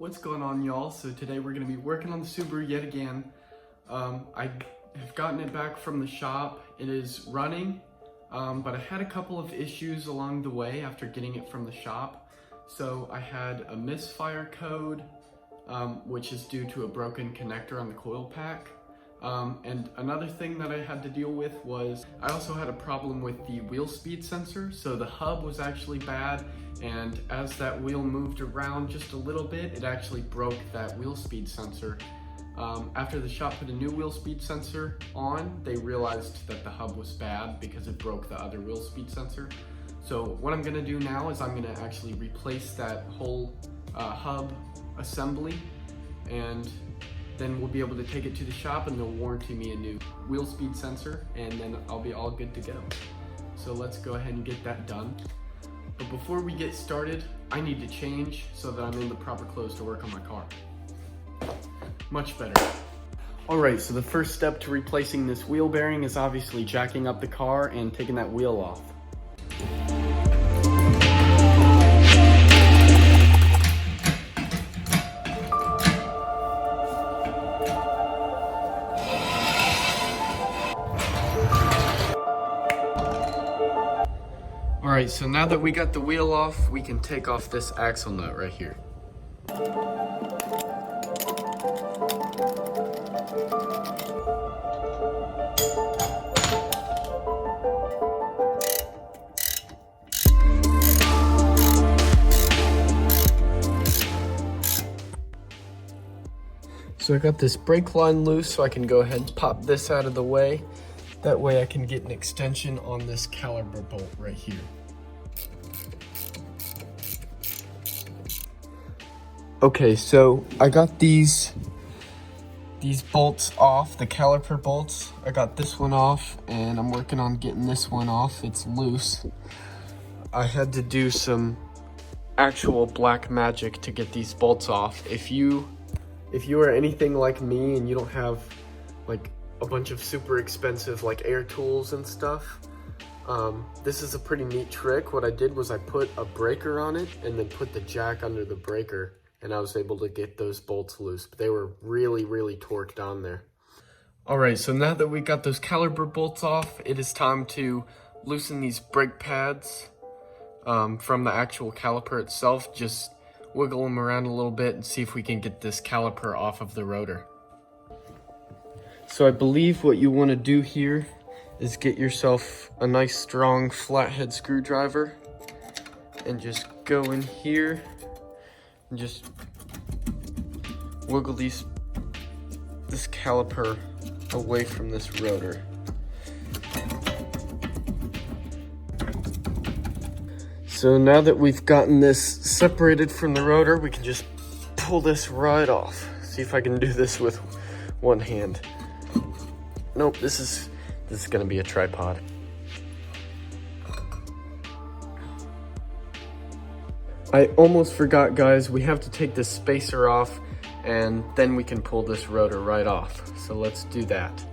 What's going on, y'all? So today we're going to be working on the Subaru yet again. I have gotten it back from the shop. It is running, but I had a couple of issues along the way after getting it from the shop. So I had a misfire code, which is due to a broken connector on the coil pack. And another thing that I had to deal with was I also had a problem with the wheel speed sensor. So the hub was actually bad, and as that wheel moved around just a little bit, it actually broke that wheel speed sensor. After the shop put a new wheel speed sensor on, they realized that the hub was bad because it broke the other wheel speed sensor. So what I'm gonna do now is I'm gonna actually replace that whole hub assembly, and then we'll be able to take it to the shop and they'll warranty me a new wheel speed sensor, and then I'll be all good to go. So let's go ahead and get that done. But before we get started, I need to change so that I'm in the proper clothes to work on my car. Much better. All right, so the first step to replacing this wheel bearing is obviously jacking up the car and taking that wheel off. All right, so now that we got the wheel off, we can take off this axle nut right here. So I got this brake line loose, so I can go ahead and pop this out of the way. That way I can get an extension on this caliper bolt right here. Okay, so I got these bolts off, the caliper bolts. I got this one off, and I'm working on getting this one off. It's loose. I had to do some actual black magic to get these bolts off. If you are anything like me and you don't have like a bunch of super expensive like air tools and stuff, this is a pretty neat trick. What I did was I put a breaker on it and then put the jack under the breaker, and I was able to get those bolts loose. But they were really torqued on there. All right, so now that we got those caliper bolts off, it is time to loosen these brake pads from the actual caliper itself. Just wiggle them around a little bit and see if we can get this caliper off of the rotor. So I believe what you want to do here is get yourself a nice strong flathead screwdriver and just go in here and just wiggle this caliper away from this rotor. So now that we've gotten this separated from the rotor, we can just pull this right off. See if I can do this with one hand. Nope, this is gonna be a tripod. I almost forgot, guys, we have to take this spacer off and then we can pull this rotor right off. So let's do that.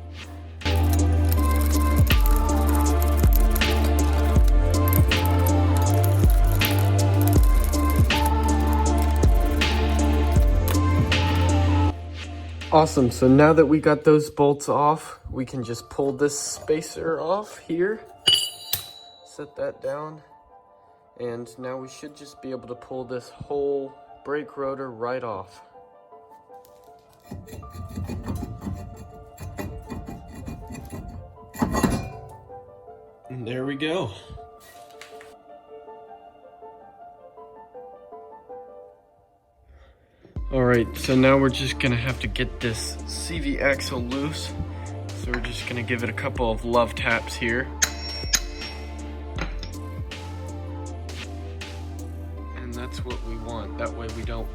Awesome, so now that we got those bolts off, we can just pull this spacer off here, set that down, and now we should just be able to pull this whole brake rotor right off. And there we go. All right, so now we're just gonna have to get this CV axle loose. So we're just gonna give it a couple of love taps here. And that's what we want. That way we don't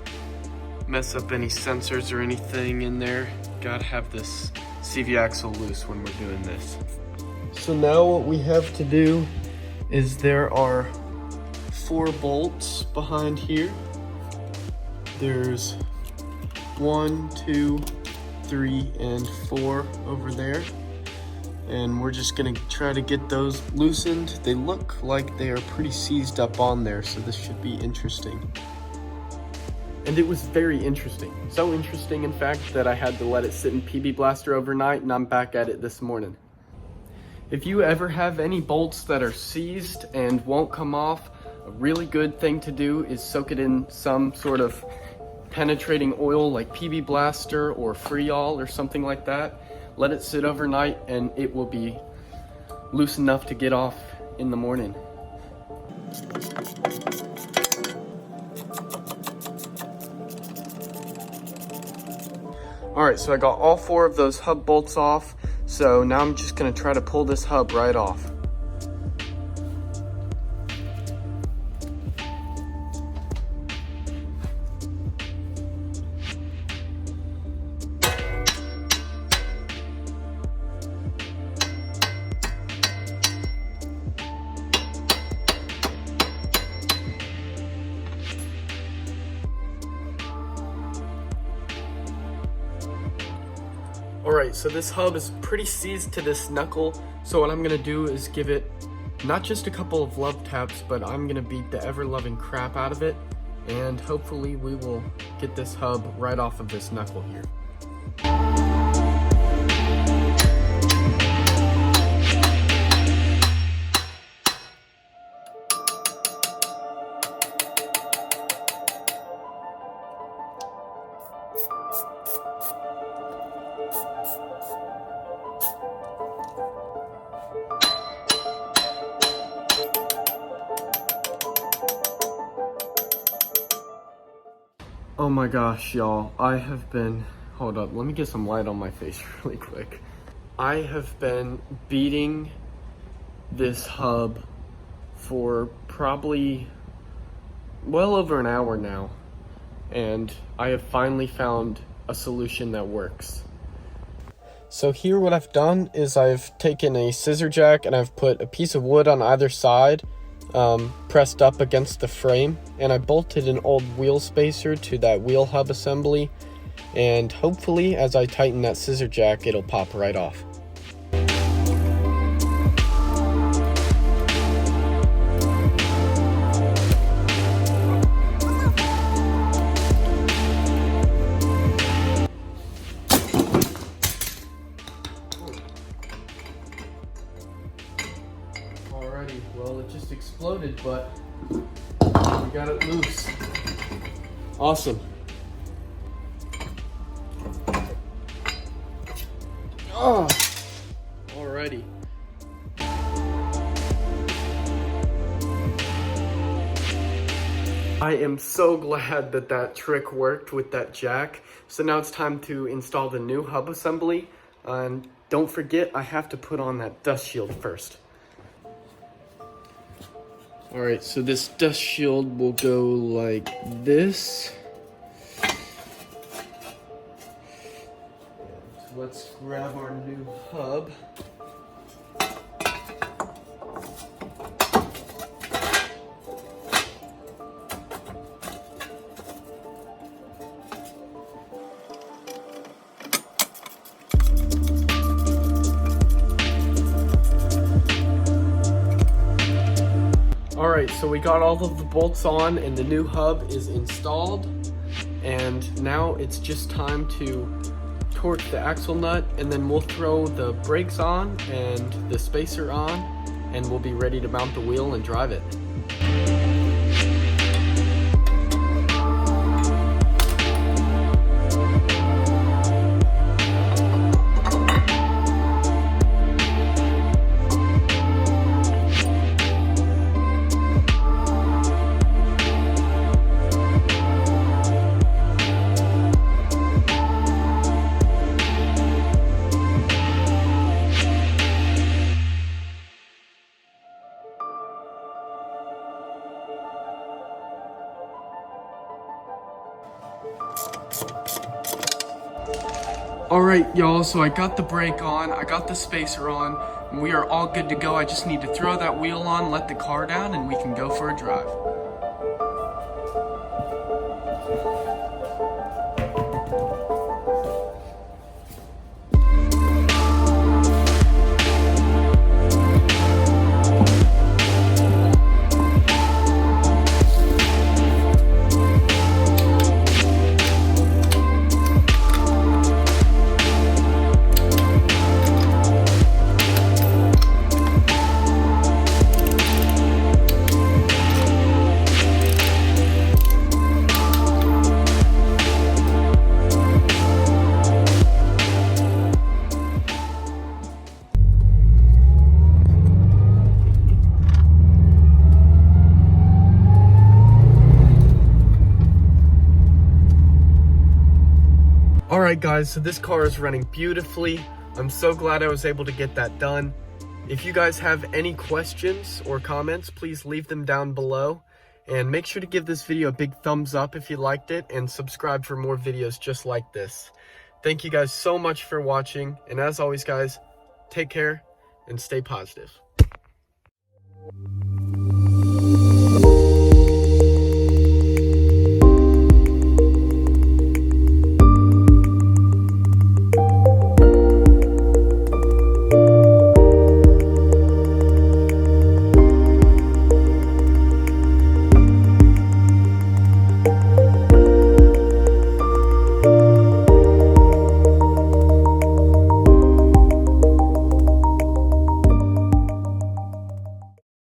mess up any sensors or anything in there. Gotta have this CV axle loose when we're doing this. So now what we have to do is there are 4 bolts behind here. There's 1, 2, 3, and 4 over there. And we're just gonna try to get those loosened. They look like they are pretty seized up on there, so this should be interesting. And it was very interesting. So interesting, in fact, that I had to let it sit in PB Blaster overnight, and I'm back at it this morning. If you ever have any bolts that are seized and won't come off, a really good thing to do is soak it in some sort of penetrating oil like PB Blaster or Freol or something like that. Let it sit overnight and it will be loose enough to get off in the morning. Alright, so I got all 4 of those hub bolts off, so now I'm just going to try to pull this hub right off. Alright, so this hub is pretty seized to this knuckle, so what I'm going to do is give it not just a couple of love taps, but I'm going to beat the ever-loving crap out of it, and hopefully we will get this hub right off of this knuckle here. Oh my gosh, y'all, I have been, hold up, let me get some light on my face really quick. I have been beating this hub for probably well over an hour now, and I have finally found a solution that works. So here what I've done is I've taken a scissor jack and I've put a piece of wood on either side, pressed up against the frame, and I bolted an old wheel spacer to that wheel hub assembly, and hopefully as I tighten that scissor jack it'll pop right off. Alrighty, well it just exploded, but we got it loose. Awesome. Oh, alrighty. I am so glad that that trick worked with that jack. So now it's time to install the new hub assembly. And don't forget, I have to put on that dust shield first. Alright, so this dust shield will go like this. And let's grab our new hub. Alright, so we got all of the bolts on and the new hub is installed, and now it's just time to torque the axle nut, and then we'll throw the brakes on and the spacer on, and we'll be ready to mount the wheel and drive it. Alright y'all, so I got the brake on, I got the spacer on, and we are all good to go. I just need to throw that wheel on, let the car down, and we can go for a drive. Alright guys, so this car is running beautifully. I'm so glad I was able to get that done. If you guys have any questions or comments, please leave them down below. And make sure to give this video a big thumbs up if you liked it, and subscribe for more videos just like this. Thank you guys so much for watching, and as always guys, take care and stay positive.